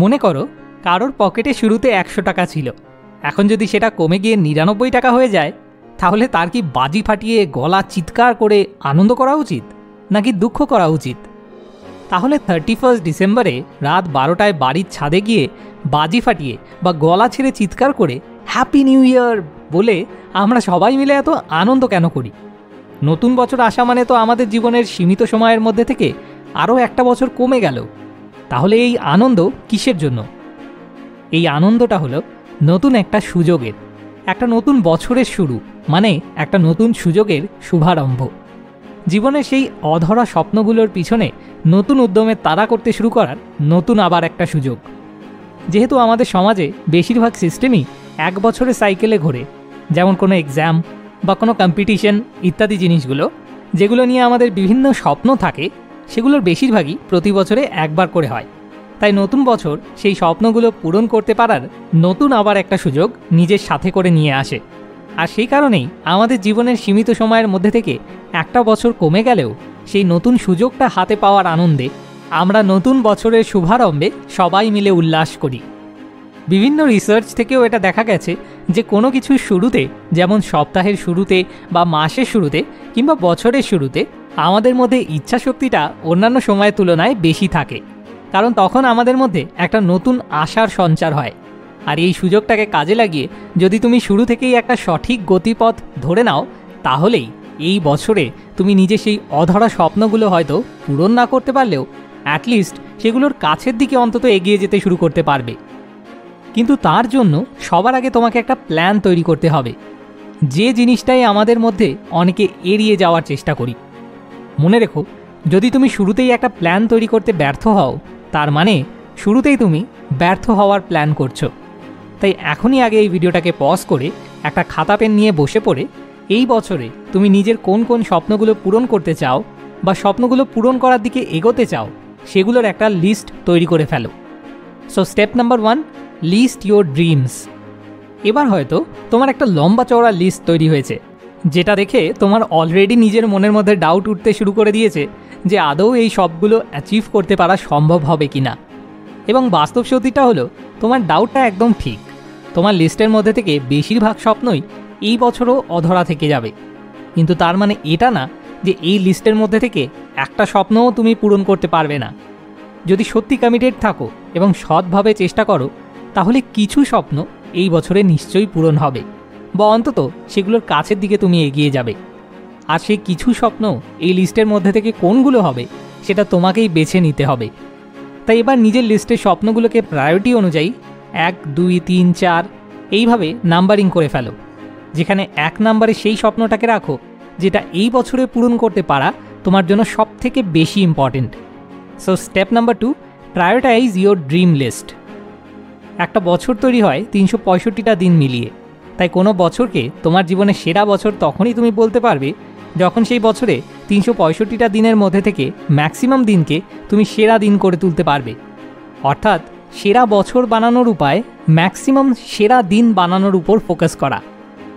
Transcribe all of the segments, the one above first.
মনে করো কারোর পকেটে শুরুতে 100 টাকা ছিল, এখন যদি সেটা কমে গিয়ে 99 টাকা হয়ে যায়, তাহলে তার কি বাজি ফাটিয়ে গলা চিৎকার করে আনন্দ করা উচিত নাকি দুঃখ করা উচিত? তাহলে 31 ডিসেম্বরে রাত 12টায় বাড়ির ছাদে গিয়ে বাজি ফাটিয়ে বা গলা ছেড়ে চিৎকার করে হ্যাপি নিউ ইয়ার বলে আমরা সবাই মিলে এত আনন্দ কেন করি? নতুন বছর আসা মানে তো আমাদের জীবনের সীমিত সময়ের মধ্যে থেকে আরও একটা বছর কমে গেল। তাহলে এই আনন্দ কিসের জন্য? এই আনন্দটা হলো নতুন একটা সুযোগের, একটা নতুন বছরের শুরু, মানে একটা নতুন সুযোগের শুভারম্ভ। জীবনের সেই অধরা স্বপ্নগুলোর পিছনে নতুন উদ্যমে তাড়া করতে শুরু করার নতুন আবার একটা সুযোগ। যেহেতু আমাদের সমাজে বেশিরভাগ সিস্টেমই 1 বছরের সাইকেলে ঘোরে, যেমন কোনো এক্সাম বা কোনো কম্পিটিশন ইত্যাদি জিনিসগুলো, যেগুলো নিয়ে আমাদের বিভিন্ন স্বপ্ন থাকে, সেগুলোর বেশিরভাগই প্রতি বছরে একবার করে হয়। তাই নতুন বছর সেই স্বপ্নগুলো পূরণ করতে পারার নতুন আবার একটা সুযোগ নিজের সাথে করে নিয়ে আসে। আর সেই কারণেই আমাদের জীবনের সীমিত সময়ের মধ্যে থেকে একটা বছর কমে গেলেও সেই নতুন সুযোগটা হাতে পাওয়ার আনন্দে আমরা নতুন বছরের শুভারম্ভে সবাই মিলে উল্লাস করি। বিভিন্ন রিসার্চ থেকেও এটা দেখা গেছে যে কোনো কিছুর শুরুতে, যেমন সপ্তাহের শুরুতে বা মাসের শুরুতে কিংবা বছরের শুরুতে, আমাদের মধ্যে ইচ্ছাশক্তিটা অন্যান্য সময়ের তুলনায় বেশি থাকে, কারণ তখন আমাদের মধ্যে একটা নতুন আশার সঞ্চার হয়। আর এই সুযোগটাকে কাজে লাগিয়ে যদি তুমি শুরু থেকেই একটা সঠিক গতিপথ ধরে নাও, তাহলেই এই বছরে তুমি নিজে সেই অধরা স্বপ্নগুলো হয়তো পূরণ না করতে পারলেও অ্যাটলিস্ট সেগুলোর কাছের দিকে অন্তত এগিয়ে যেতে শুরু করতে পারবে। কিন্তু তার জন্য সবার আগে তোমাকে একটা প্ল্যান তৈরি করতে হবে, যে জিনিসটাই আমাদের মধ্যে অনেকে এড়িয়ে যাওয়ার চেষ্টা করি। মনে রেখো, যদি তুমি শুরুতেই একটা প্ল্যান তৈরি করতে ব্যর্থ হও, তার মানে শুরুতেই তুমি ব্যর্থ হওয়ার প্ল্যান করছো। তাই এখনই আগে এই ভিডিওটাকে পজ করে একটা খাতা পেন নিয়ে বসে পড়ে এই বছরে তুমি নিজের কোন কোন স্বপ্নগুলো পূরণ করতে চাও বা স্বপ্নগুলো পূরণ করার দিকে এগোতে চাও, সেগুলোর একটা লিস্ট তৈরি করে ফেলো। So step number 1, list your dreams. এবার হয়তো তোমার একটা লম্বা চওড়া লিস্ট তৈরি হয়েছে, যেটা দেখে তোমার অলরেডি নিজের মনের মধ্যে ডাউট উঠতে শুরু করে দিয়েছে যে আদৌ এই সবগুলো অ্যাচিভ করতে পারা সম্ভব হবে কিনা। এবং বাস্তব সত্যিটা হলো, তোমার ডাউটটা একদম ঠিক। তোমার লিস্টের মধ্যে থেকে বেশিরভাগ স্বপ্নই এই বছরও অধরা থেকে যাবে। কিন্তু তার মানে এটা না যে এই লিস্টের মধ্যে থেকে একটা স্বপ্নও তুমি পূরণ করতে পারবে না। যদি সত্যি কমিটেড থাকো এবং সৎভাবে চেষ্টা করো, তাহলে কিছু স্বপ্ন এই বছরে নিশ্চয়ই পূরণ হবে, বা অন্তত সেগুলোর কাছের দিকে তুমি এগিয়ে যাবে। আর সেই কিছু স্বপ্ন এই লিস্টের মধ্যে থেকে কোনগুলো হবে সেটা তোমাকেই বেছে নিতে হবে। তাই এবার নিজের লিস্টের স্বপ্নগুলোকে প্রায়োরিটি অনুযায়ী 1, 2, 3, 4 এইভাবে নাম্বারিং করে ফেলো, যেখানে 1 নম্বরে সেই স্বপ্নটাকে রাখো যেটা এই বছরে পূরণ করতে পারা তোমার জন্য সব থেকে বেশি important. So step number 2, prioritize your dream list. একটা বছর তৈরি হয় 365টা দিন মিলিয়ে। তাই কোনো বছরকে তোমার জীবনের সেরা বছর তখনই তুমি বলতে পারবে যখন সেই বছরে 365টা দিনের মধ্যে থেকে ম্যাক্সিমাম দিনকে তুমি সেরা দিন করে তুলতে পারবে। অর্থাৎ সেরা বছর বানানোর উপায় ম্যাক্সিমাম সেরা দিন বানানোর উপর ফোকাস করা।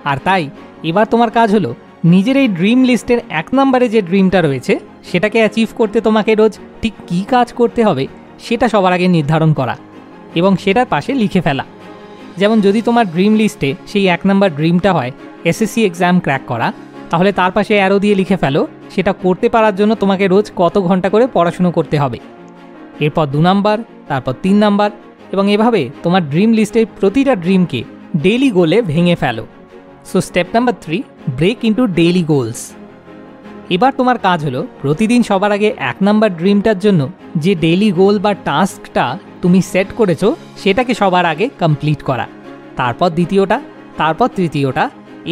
আর তাই এবার তোমার কাজ হলো নিজের এই ড্রিম লিস্টের 1 নম্বরে যে ড্রিমটা রয়েছে সেটাকে অ্যাচিভ করতে তোমাকে রোজ ঠিক কী কাজ করতে হবে সেটা সবার আগে নির্ধারণ করা এবং সেটার পাশে লিখে ফেলা। যেমন যদি তোমার ড্রিম লিস্টে সেই 1 নম্বর ড্রিমটা হয় এসএসসি এক্সাম ক্র্যাক করা, তাহলে তার পাশে অ্যারো দিয়ে লিখে ফেলো সেটা করতে পারার জন্য তোমাকে রোজ কত ঘন্টা করে পড়াশুনো করতে হবে। এরপর 2 নম্বর, তারপর 3 নম্বর, এবং এভাবে তোমার ড্রিম লিস্টের প্রতিটা ড্রিমকে ডেইলি গোলে ভেঙে ফেলো। So step number 3, break into daily goals. এবার তোমার কাজ হলো প্রতিদিন সবার আগে 1 নম্বর ড্রিমটার জন্য যে ডেইলি গোল বা টাস্কটা তুমি সেট করেছো সেটাকে সবার আগে কমপ্লিট করা, তারপর দ্বিতীয়টা, তারপর তৃতীয়টা,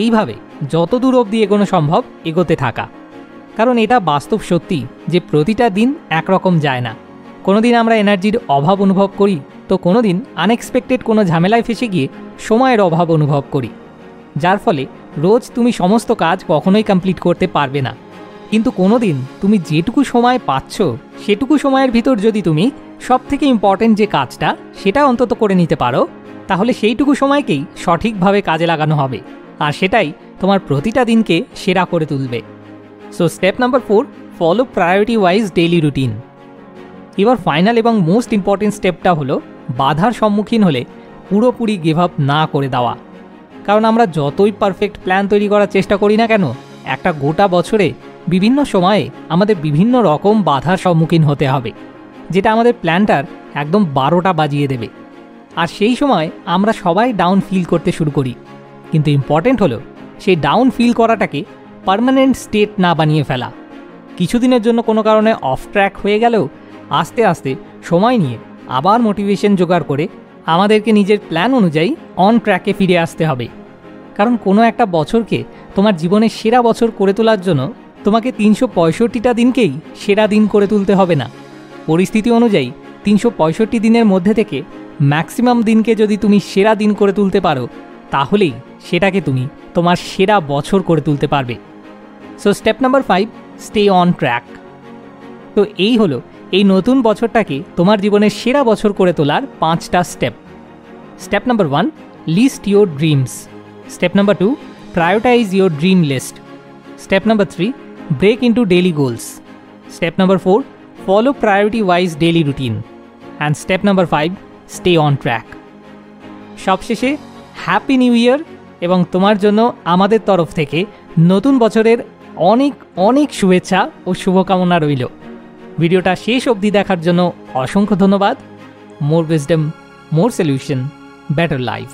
এইভাবে যত দূর অবধি এগোনো সম্ভব এগোতে থাকা। কারণ এটা বাস্তব সত্যি যে প্রতিটা দিন একরকম যায় না। কোনো দিন আমরা এনার্জির অভাব অনুভব করি, তো কোনো দিন আনএক্সপেক্টেড কোনো ঝামেলায় ফেসে গিয়ে সময়ের অভাব অনুভব করি, যার ফলে রোজ তুমি সমস্ত কাজ কখনোই কমপ্লিট করতে পারবে না। কিন্তু কোনো দিন তুমি যেটুকু সময় পাচ্ছ সেটুকু সময়ের ভিতর যদি তুমি সবথেকে ইম্পর্টেন্ট যে কাজটা সেটা অন্তত করে নিতে পারো, তাহলে সেইটুকু সময়কেই সঠিকভাবে কাজে লাগানো হবে, আর সেটাই তোমার প্রতিটা দিনকে সেরা করে তুলবে। So step number 4, follow priority wise daily routine. এবার ফাইনাল এবং মোস্ট ইম্পর্টেন্ট স্টেপটা হলো বাধার সম্মুখীন হলে পুরোপুরি গিভ আপ না করে দেওয়া। কারণ আমরা যতই পারফেক্ট প্ল্যান তৈরি করার চেষ্টা করি না কেন, একটা গোটা বছরে বিভিন্ন সময়ে আমাদের বিভিন্ন রকম বাধার সম্মুখীন হতে হবে, যেটা আমাদের প্ল্যানটার একদম 12টা বাজিয়ে দেবে। আর সেই সময় আমরা সবাই ডাউন ফিল করতে শুরু করি। কিন্তু ইম্পর্টেন্ট হলো সেই ডাউন ফিল করাটাকে পার্মানেন্ট স্টেট না বানিয়ে ফেলা। কিছুদিনের জন্য কোনো কারণে অফ ট্র্যাক হয়ে গেলেও আস্তে আস্তে সময় নিয়ে আবার মোটিভেশন জোগাড় করে আমাদেরকে নিজের প্ল্যান অনুযায়ী অন ট্র্যাকে ফিরে আসতে হবে। কারণ কোনো একটা বছরকে তোমার জীবনের সেরা বছর করে তোলার জন্য তোমাকে 365টা দিনকেই সেরা দিন করে তুলতে হবে না। পরিস্থিতি অনুযায়ী 365 দিনের মধ্যে থেকে ম্যাক্সিমাম দিনকে যদি তুমি সেরা দিন করে তুলতে পারো, তাহলেই সেটাকে তুমি তোমার সেরা বছর করে তুলতে পারবে। So step number 5, stay on track. তো এই হলো এই নতুন বছরটাকে তোমার জীবনের সেরা বছর করে তোলার 5টা step. Step number 1, list your dreams. Step number 2, prioritize your dream list. Step number 3, break into daily goals. Step number 4, follow priority wise daily routine. And step number 5, stay on track. সবশেষে happy new year, এবং তোমার জন্য আমাদের তরফ থেকে নতুন বছরের অনেক অনেক শুভেচ্ছা ও শুভকামনা রইল। ভিডিওটা শেষ অবধি দেখার জন্য অসংখ্য ধন্যবাদ। মোর উইজডম, মোর সলিউশন, বেটার লাইফ।